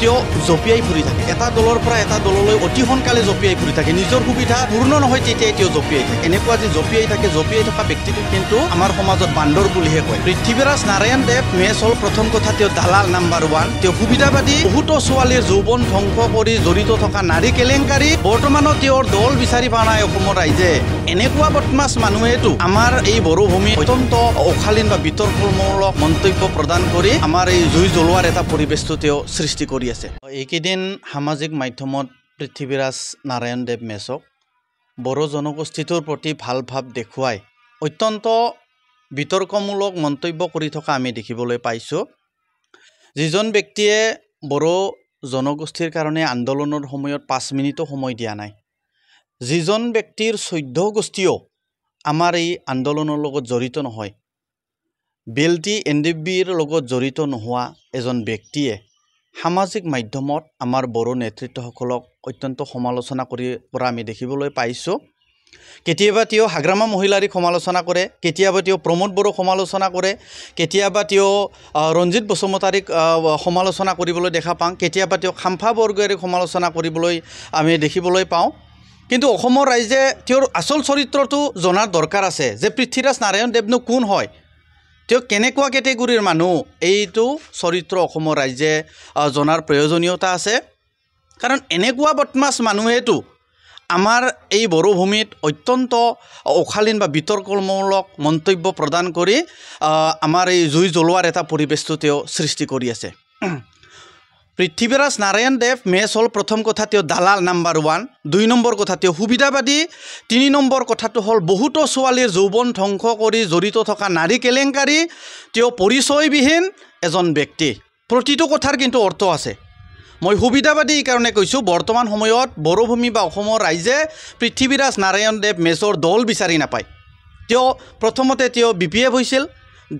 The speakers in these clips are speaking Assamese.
তেওঁ জঁপিয়াই ফুৰি থাকে এটা দলৰ পৰা এটা দললৈ অতি সোনকালে জঁপিয়াই ফুৰি থাকে নিজৰ সুবিধা পূৰ্ণ নহয় তেতিয়াই তেওঁ জঁপিয়াই থাকে এনেকুৱা যে জঁপিয়াই থকা ব্যক্তিটো কিন্তু আমাৰ সমাজত বান্দৰ বুলিহে কয় পৃথ্বীৰাজ নাৰায়ণ দেৱ মেছ হ'ল প্ৰথম কথা তেওঁ দালাল নাম্বাৰ 1 তেওঁ সুবিধাবাদী বহুতো ছোৱালীৰ যৌৱন ধ্বংস কৰি জড়িত থকা নাৰী কেলেংকাৰী বৰ্তমানত তেওঁৰ দল বিচাৰি পোৱা নাই অসমৰ ৰাইজে এনেকুৱা বদমাছ মানুহেতো আমাৰ এই বড়ো ভূমি অত্যন্ত অশালীন বা বিতৰ্কমূলক মন্তব্য প্ৰদান কৰি আমাৰ এই জুই জ্বলোৱাৰ এটা পৰিৱেশটো তেওঁ সৃষ্টি কৰি আছে এইকেইদিন সামাজিক মাধ্যমত পৃথ্বীৰাজ নাৰায়ণ দেৱ মেছক বড়ো জনগোষ্ঠীটোৰ প্ৰতি ভাল ভাৱ দেখুৱাই অত্যন্ত বিতৰ্কমূলক মন্তব্য কৰি থকা আমি দেখিবলৈ পাইছোঁ যিজন ব্যক্তিয়ে বড়ো জনগোষ্ঠীৰ কাৰণে আন্দোলনৰ সময়ত 5 মিনিটো সময় দিয়া নাই যিজন ব্যক্তিৰ 14 গোষ্ঠীও আমাৰ এই আন্দোলনৰ লগত জড়িত নহয় বেলটি এনডিবিৰ লগত জড়িত নোহোৱা এজন ব্যক্তিয়ে সামাজিক মাধ্যমত আমাৰ বড়ো নেতৃত্বসকলক অত্যন্ত সমালোচনা কৰি পৰা আমি দেখিবলৈ পাইছোঁ কেতিয়াবা তেওঁ হাগ্ৰামা মহিলাৰীক সমালোচনা কৰে কেতিয়াবা তেওঁ প্ৰমোদ বড়ো সমালোচনা কৰে কেতিয়াবা তেওঁ ৰঞ্জিত বসুমতাৰীক সমালোচনা কৰিবলৈ দেখা পাওঁ কেতিয়াবা তেওঁ খাম্ফা বৰগোহাঞিক সমালোচনা কৰিবলৈ আমি দেখিবলৈ পাওঁ কিন্তু অসমৰ ৰাইজে তেওঁৰ আচল চৰিত্ৰটো জনাৰ দৰকাৰ আছে যে পৃথ্বীৰাজ নাৰায়ণ দেৱনো কোন হয় তেওঁ কেনেকুৱা কেটেগৰীৰ মানুহ এইটো চৰিত্ৰ অসমৰ ৰাইজে জনাৰ প্ৰয়োজনীয়তা আছে কাৰণ এনেকুৱা বদমাছ মানুহেতো আমাৰ এই বড়ো ভূমিত অত্যন্ত অশালীন বা বিতৰ্কমূলক মন্তব্য প্ৰদান কৰি আমাৰ এই জুই জ্বলোৱাৰ এটা পৰিৱেশটো তেওঁ সৃষ্টি কৰি আছে পৃথ্বীৰাজ নাৰায়ণ দেৱ মেছ হ'ল প্ৰথম কথা তেওঁ দালাল নাম্বাৰ 1 2 নম্বৰ কথা তেওঁ সুবিধাবাদী 3 নম্বৰ কথাটো হ'ল বহুতো ছোৱালীৰ যৌৱন ধ্বংস কৰি জড়িত থকা নাৰী কেলেংকাৰী তেওঁ পৰিচয়বিহীন এজন ব্যক্তি প্ৰতিটো কথাৰ কিন্তু অৰ্থ আছে মই সুবিধাবাদী এই কাৰণে কৈছোঁ বৰ্তমান সময়ত বড়ো ভূমি বা অসমৰ ৰাইজে পৃথ্বীৰাজ নাৰায়ণ দেৱ মেছৰ দল বিচাৰি নাপায় তেওঁ প্ৰথমতে তেওঁ বিপিএফ হৈছিল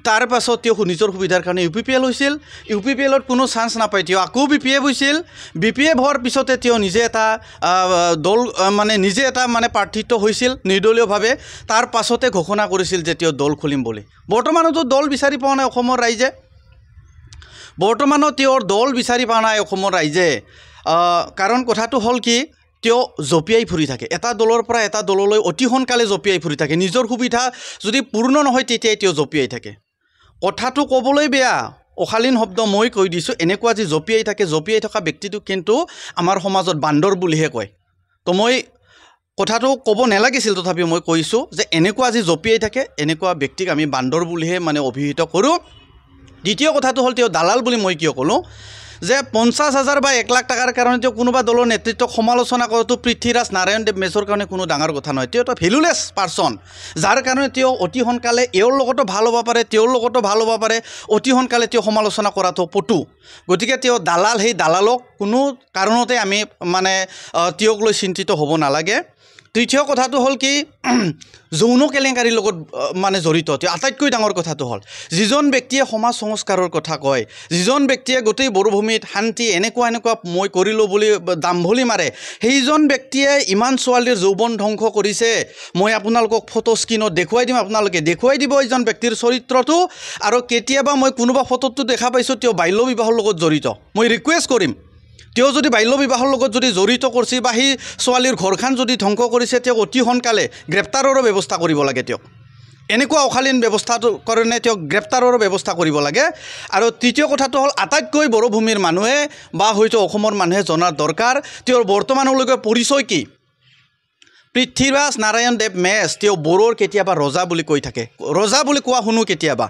তাৰ পাছত তেওঁ নিজৰ সুবিধাৰ কাৰণে ইউপিপিএল হৈছিল ইউপিপিএলত কোনো চান্স নাপায় তেওঁ আকৌ বিপিএফ হৈছিল বিপিএফ হোৱাৰ পিছতে তেওঁ নিজে এটা দল নিজে এটা প্ৰাৰ্থিত্ব হৈছিল নিৰ্দলীয়ভাৱে তাৰ পাছতে ঘোষণা কৰিছিল যে তেওঁ দল খুলিম বুলি বৰ্তমানতো দল বিচাৰি পোৱা নাই অসমৰ ৰাইজে বৰ্তমানত তেওঁৰ দল বিচাৰি পোৱা নাই অসমৰ ৰাইজে কাৰণ কথাটো হ'ল কি তেওঁ জঁপিয়াই ফুৰি থাকে এটা দলৰ পৰা এটা দললৈ অতি সোনকালে জঁপিয়াই ফুৰি থাকে নিজৰ সুবিধা যদি পূৰ্ণ নহয় তেতিয়াই তেওঁ জঁপিয়াই থাকে কথাটো ক'বলৈ বেয়া অশালীন শব্দ মই কৈ দিছোঁ এনেকুৱা যে জঁপিয়াই থকা ব্যক্তিটো কিন্তু আমাৰ সমাজত বান্দৰ বুলিহে কয় তো মই কথাটো ক'ব নালাগিছিল তথাপিও মই কৈছোঁ যে এনেকুৱা যে জঁপিয়াই থাকে এনেকুৱা ব্যক্তিক আমি বান্দৰ বুলিহে অভিহিত কৰোঁ দ্বিতীয় কথাটো হ'ল তেওঁ দালাল বুলি মই কিয় ক'লোঁ যে 50,000 বা 1 লাখ টকাৰ কাৰণে তেওঁ কোনোবা দলৰ নেতৃত্বক সমালোচনা কৰাটো পৃথ্বীৰাজ নাৰায়ণ দেৱ মেছৰ কাৰণে কোনো ডাঙৰ কথা নহয় তেওঁ এটা ভেলুলেছ পাৰ্চন যাৰ কাৰণে তেওঁ অতি সোনকালে এওঁৰ লগতো ভাল হ'ব পাৰে তেওঁৰ লগতো ভাল হ'ব পাৰে অতি সোনকালে তেওঁ সমালোচনা কৰাটো পটু গতিকে তেওঁ দালাল সেই দালালক কোনো কাৰণতে আমি তেওঁক লৈ চিন্তিত হ'ব নালাগে তৃতীয় কথাটো হ'ল কি যৌন কেলেংকাৰীৰ লগত জড়িত তেওঁ আটাইতকৈ ডাঙৰ কথাটো হ'ল যিজন ব্যক্তিয়ে সমাজ সংস্কাৰৰ কথা কয় যিজন ব্যক্তিয়ে গোটেই বড়ো ভূমিত শান্তি এনেকুৱা মই কৰিলোঁ বুলি দাম্ভলি মাৰে সেইজন ব্যক্তিয়ে ইমান ছোৱালীৰ যৌৱন ধ্বংস কৰিছে মই আপোনালোকক ফটো স্ক্ৰীনত দেখুৱাই দিম আপোনালোকে দেখুৱাই দিব এইজন ব্যক্তিৰ চৰিত্ৰটো আৰু কেতিয়াবা মই কোনোবা ফটোটো দেখা পাইছোঁ তেওঁ বাল্য বিবাহৰ লগত জড়িত মই ৰিকুৱেষ্ট কৰিম তেওঁ যদি বাল্য বিবাহৰ লগত যদি জড়িত কৰিছে বা সেই ছোৱালীৰ ঘৰখন যদি ধ্বংস কৰিছে তেওঁক অতি সোনকালে গ্ৰেপ্তাৰৰো ব্যৱস্থা কৰিব লাগে তেওঁক এনেকুৱা অশালীন ব্যৱস্থাটোৰ কাৰণে তেওঁক গ্ৰেপ্তাৰৰো ব্যৱস্থা কৰিব লাগে আৰু তৃতীয় কথাটো হ'ল আটাইতকৈ বড়ো ভূমিৰ মানুহে বা হয়তো অসমৰ মানুহে জনাৰ দৰকাৰ তেওঁৰ বৰ্তমানলৈকে পৰিচয় কি পৃথ্বীৰাজ নাৰায়ণ দেৱ মেছ তেওঁ বড়োৰ কেতিয়াবা ৰজা বুলি কৈ থাকে ৰজা বুলি কোৱা শুনো কেতিয়াবা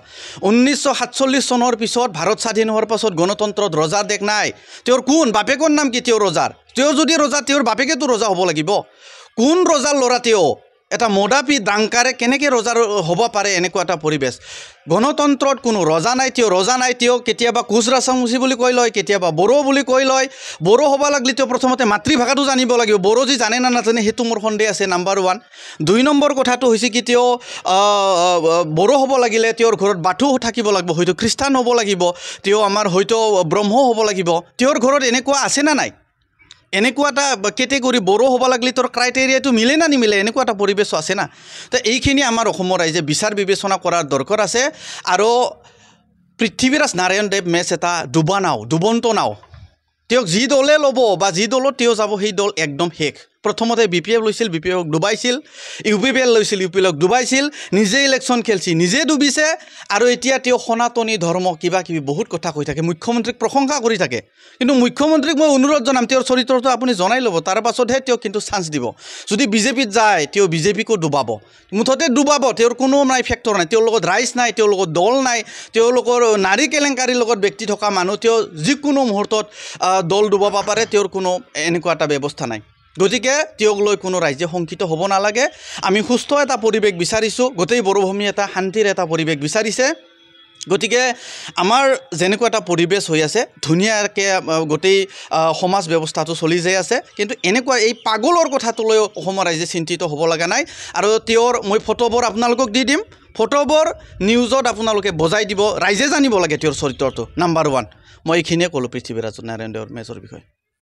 1947 চনৰ পিছত ভাৰত স্বাধীন হোৱাৰ পাছত গণতন্ত্ৰত ৰজাৰ দেশ নাই তেওঁৰ কোন বাপেকৰ নাম কি তেওঁৰ ৰজাৰ তেওঁ যদি ৰজা তেওঁৰ বাপেকেতো ৰজা হ'ব লাগিব কোন ৰজাৰ ল'ৰা তেওঁ এটা মদাপি ডাংকাৰে কেনেকৈ ৰজাৰ হ'ব পাৰে এনেকুৱা এটা পৰিৱেশ গণতন্ত্ৰত কোনো ৰজা নাই তেওঁ কেতিয়াবা কোচ ৰাচামুচি বুলি কৈ লয় কেতিয়াবা বড়ো বুলি কৈ লয় বড়ো হ'ব লাগিলে তেওঁ প্ৰথমতে মাতৃভাষাটো জানিব লাগিব বড়ো যি জানে না নাজানে সেইটো মোৰ সন্দেহ আছে নাম্বাৰ 1 2 নম্বৰ কথাটো হৈছে কি তেওঁ বড়ো হ'ব লাগিলে তেওঁৰ ঘৰত বাথৌ থাকিব লাগিব হয়তো খ্ৰীষ্টান হ'ব লাগিব তেওঁ আমাৰ হয়তো ব্ৰহ্ম হ'ব লাগিব তেওঁৰ ঘৰত এনেকুৱা আছে না নাই এনেকুৱা এটা কেটেগৰী বড়ো হ'ব লাগিলে তোৰ ক্ৰাইটেৰিয়াটো মিলে না নিমিলে এনেকুৱা এটা পৰিৱেশ আছে না তো এইখিনি আমাৰ অসমৰ ৰাইজে বিচাৰ বিবেচনা কৰাৰ দৰকাৰ আছে আৰু পৃথ্বীৰাজ নাৰায়ণ দেৱ মেছ এটা ডুবন্ত নাও তেওঁক যি দলে ল'ব বা যি দলত তেওঁ যাব সেই দল একদম শেষ প্ৰথমতে BPF লৈছিল BPF ডুবাইছিল UPPL লৈছিল UPL ডুবাইছিল নিজে ইলেকশ্যন খেলছি নিজে ডুবিছে আৰু এতিয়া তেওঁ সনাতনী ধৰ্ম কিবা কিবি বহুত কথা কৈ থাকে মুখ্যমন্ত্ৰীক প্ৰশংসা কৰি থাকে কিন্তু মুখ্যমন্ত্ৰীক মই অনুৰোধ জনাম তেওঁৰ চৰিত্ৰটো আপুনি জনাই ল'ব তাৰ পাছতহে তেওঁ কিন্তু চান্স দিব যদি বিজেপিত যায় তেওঁ বিজেপিকো ডুবাব মুঠতে ডুবাব তেওঁৰ কোনো নাই ফেক্টৰ নাই তেওঁৰ লগত ৰাইজ নাই তেওঁৰ লগত দল নাই তেওঁলোকৰ নাৰী কেলেংকাৰীৰ লগত ব্যক্তি থকা মানুহ তেওঁ যিকোনো মুহূৰ্তত দল ডুবাব পাৰে তেওঁৰ কোনো এনেকুৱা এটা ব্যৱস্থা নাই গতিকে তেওঁক লৈ কোনো ৰাজ্য শংকিত হ'ব নালাগে আমি সুস্থ এটা পৰিৱেশ বিচাৰিছোঁ গোটেই বড়োভূমি এটা শান্তিৰ এটা পৰিৱেশ বিচাৰিছে গতিকে আমাৰ যেনেকুৱা এটা পৰিৱেশ হৈ আছে ধুনীয়াকৈ গোটেই সমাজ ব্যৱস্থাটো চলি যাই আছে কিন্তু এনেকুৱা এই পাগলৰ কথাটো লৈ অসমৰ ৰাইজে চিন্তিত হ'ব লগা নাই আৰু তেওঁৰ মই ফটোবোৰ আপোনালোকক দি দিম ফটোবোৰ নিউজত আপোনালোকে বজাই দিব ৰাইজে জানিব লাগে তেওঁৰ চৰিত্ৰটো নাম্বাৰ 1 মই এইখিনিয়ে ক'লোঁ পৃথ্বীৰাজ নাৰায়ণ দেৱৰ মেজৰ বিষয়ে